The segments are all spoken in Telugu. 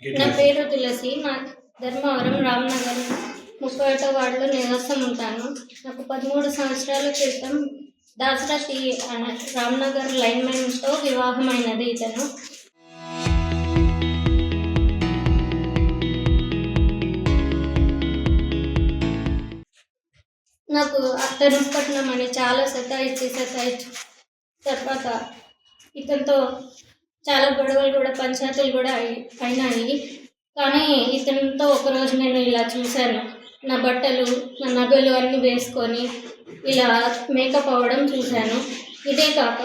నా పేరు తులసి. మా ధర్మవరం రామ్నగర్ 31వ వార్డులో నివాసం ఉంటాను. నాకు 13 సంవత్సరాల క్రితం దాసరథి రామ్నగర్ లైన్మెన్తో వివాహమైనది. ఇతను నాకు అత్తరుపట్నం అని చాలా సతాయించి తర్వాత ఇతనితో చాలా గొడవలు కూడా పంచాయతీలు కూడా అయినాయి. కానీ ఇతనితో ఒకరోజు నేను ఇలా చూశాను. నా బట్టలు నా నగలు అన్నీ వేసుకొని ఇలా మేకప్ అవ్వడం చూశాను. ఇదే కాక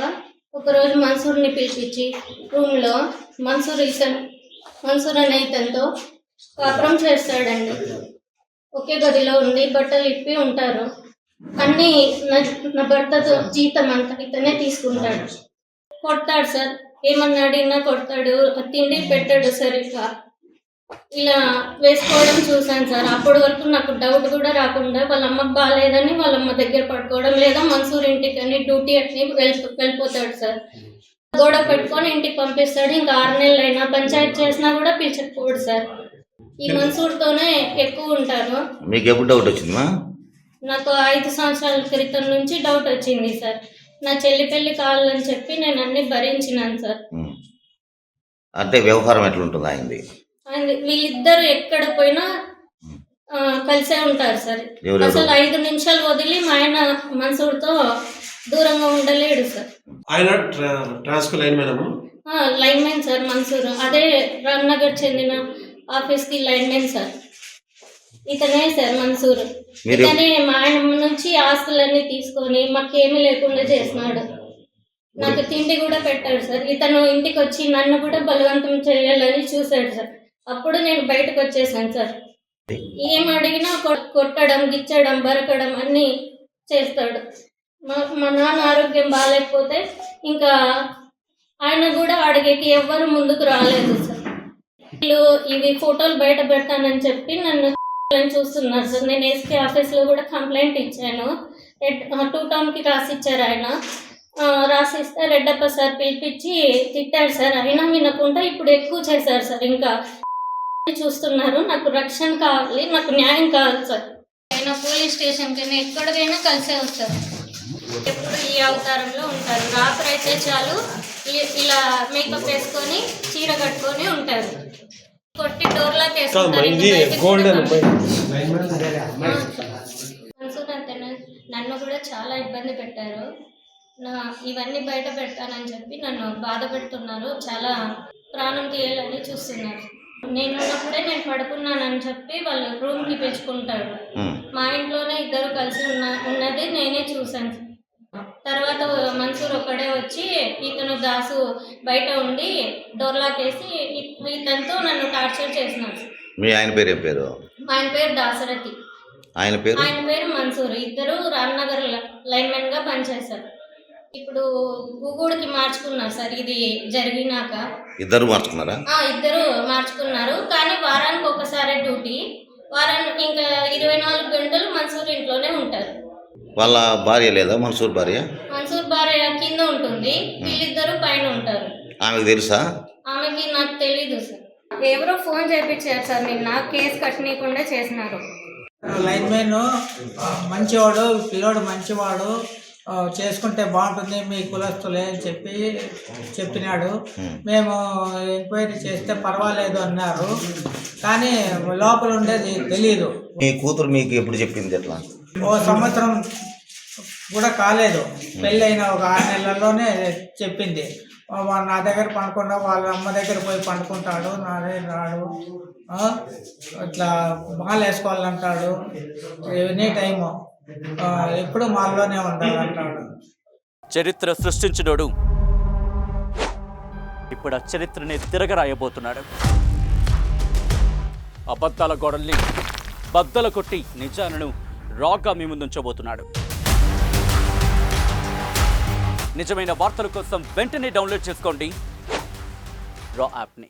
ఒకరోజు మన్సూర్ని పిలిపించి రూమ్లో మన్సూర్ అనే ఇతనితో కాపురం చేస్తాడండి. ఒకే గదిలో ఉండి బట్టలు ఇప్పి ఉంటారు. అన్నీ నా భర్తతో జీతం అంతా ఇతనే తీసుకుంటాడు. కొడతాడు సార్, ఏమన్నా అడిగినా కొడతాడు. తిండి పెట్టాడు సరిగ్గా. ఇలా వేసుకోవడం చూశాను సార్. అప్పటి వరకు నాకు డౌట్ కూడా రాకుండా వాళ్ళ అమ్మకు బాగాలేదని వాళ్ళ అమ్మ దగ్గర పడుకోవడం, లేదా మన్సూర్ ఇంటికి అని డ్యూటీ అని వెళ్ళిపోతాడు సార్. గొడవ పెట్టుకొని ఇంటికి పంపిస్తాడు. ఇంకా 6 నెలలు అయినా పంచాయతీ చేసినా కూడా పిలిచకపోడు సార్. ఈ మన్సూర్తోనే ఎక్కువ ఉంటాను. మీకు ఎప్పుడు డౌట్ వచ్చిందా? నాకు 5 సంవత్సరాల క్రితం నుంచి డౌట్ వచ్చింది సార్. నా చెల్లి పెళ్లి కావాలని చెప్పి నేను అన్ని భరించినాను సార్. అంటే వ్యవహారం ఎట్లుంటుంది ఆయనది? వీళ్ళిద్దరు ఎక్కడ పోయినా కలిసే ఉంటారు సార్. అసలు 5 నిమిషాలు వదిలి మా ఆయన మన్సూర్తో దూరంగా ఉండలేడు సార్. ఆయన ట్రాన్స్కో లైన్మెన్ సార్ మన్సూర్. అదే రామ్నగర్ చెందిన ఆఫీస్కి లైన్మెన్ సార్. ఇతనే సార్ మన్సూర్. ఇతనే మా ఆయన నుంచి ఆస్తులన్నీ తీసుకొని మాకేమీ లేకుండా చేసినాడు. నాకు తిండి కూడా పెట్టాడు సార్. ఇతను ఇంటికి వచ్చి నన్ను కూడా బలవంతం చేయాలని చూశాడు సార్. అప్పుడు నేను బయటకు వచ్చేసాను సార్. ఏం అడిగినా కొట్టడం, గిచ్చడం, బరకడం అన్నీ చేస్తాడు. మా నాన్న ఆరోగ్యం బాగాలేకపోతే ఇంకా ఆయన కూడా అడిగేకి ఎవ్వరు ముందుకు రాలేదు సార్. వీళ్ళు ఇవి ఫోటోలు బయట పెడతానని చెప్పి నన్ను చూస్తున్నారు సార్. నేను ఎస్పీ ఆఫీస్లో కూడా కంప్లైంట్ ఇచ్చాను. 2 టౌన్కి రాసిచ్చారు ఆయన. రాసిస్తే రెడ్డప్ప సార్ పిలిపించి తిట్టాడు సార్. అయినా వినకుండా ఇప్పుడు ఎక్కువ చేశారు సార్. ఇంకా చూస్తున్నారు. నాకు రక్షణ కావాలి, నాకు న్యాయం కావాలి సార్. అయినా పోలీస్ స్టేషన్కి ఎక్కడికైనా కలిసే వస్తారు. ఎప్పుడు ఈ అవతారంలో ఉంటారు. రాత్రి అయితే చాలు ఇలా మేకప్ వేసుకొని చీర కట్టుకొని ఉంటారు. కొట్టి డోర్లాక్ వేసుకుంటారు. నన్ను కూడా చాలా ఇబ్బంది పెట్టారు. ఇవన్నీ బయట పెడతానని చెప్పి నన్ను బాధ పెడుతున్నారు. చాలా ప్రాణం తీయాలని చూస్తున్నారు. నేను ఉన్నప్పుడే నేను పడుకున్నానని చెప్పి వాళ్ళు రూమ్కి పిలుచుకుంటాడు. మా ఇంట్లోనే ఇద్దరు కలిసి ఉన్నది నేనే చూశాను. తర్వాత మన్సూర్ ఒక్కడే వచ్చి ఇతను దాసు బయట ఉండి డోర్లాక్ వేసి ఇతనితో నన్ను టార్చర్ చేసినాడు. మీ ఆయన పేరు ఏం పేరు? ఆయన పేరు దాసరథి. ఆయన పేరు మన్సూర్. ఇద్దరు రామ్నగర్ లైన్మెన్గా పనిచేశారు. ఇప్పుడు గూగూడికి మార్చుకున్నారు సార్. ఇది జరిగినాక ఇద్దరు మార్చుకున్నారా? ఇద్దరు మార్చుకున్నారు. కానీ వారానికి ఒకసారి డ్యూటీ. వారానికి ఇంకా 24 గంటలు మన్సూర్ ఇంట్లోనే ఉంటారు. వాళ్ళ భార్య లేదా? మన్సూర్ భార్య కింద ఉంటుంది. వీళ్ళిద్దరు పైన ఉంటారు. ఆమెకు తెలుసా? ఆమెకి నాకు తెలీదు సార్. ఎవరో ఫోన్ చేయించారు సార్. నిన్న కేసు కట్టనీయకుండా చేసినారు. లైన్మెన్ మంచివాడు, పిల్లోడు మంచివాడు, చేసుకుంటే బాగుంటుంది మీ కులస్తులే అని చెప్పినాడు. మేము ఎంక్వైరీ చేస్తే పర్వాలేదు అన్నారు. కానీ లోపల ఉండేది తెలియదు. మీ కూతురు మీకు ఎప్పుడు చెప్పింది? ఎట్లా? 1 సంవత్సరం కూడా కాలేదు. పెళ్ళైన ఒక 6 నెలల్లోనే చెప్పింది. నా దగ్గర పండుకుండా వాళ్ళ అమ్మ దగ్గర పోయి పండుకుంటాడు, నా దగ్గర రాడు, ఇట్లా మాల్ వేసుకోవాలంటాడు, ఎనీ టైము ఎప్పుడు మాల్లోనే ఉండాలంటాడు. చరిత్ర సృష్టించినోడు ఇప్పుడు ఆ చరిత్రని తిరగరాయబోతున్నాడు. అబద్ధాల గోడల్ని బద్దలు కొట్టి నిజాలను రాగా మీ ముందుంచబోతున్నాడు. నిజమైన వార్తల కోసం వెంటనే డౌన్లోడ్ చేసుకోండి రా యాప్ని.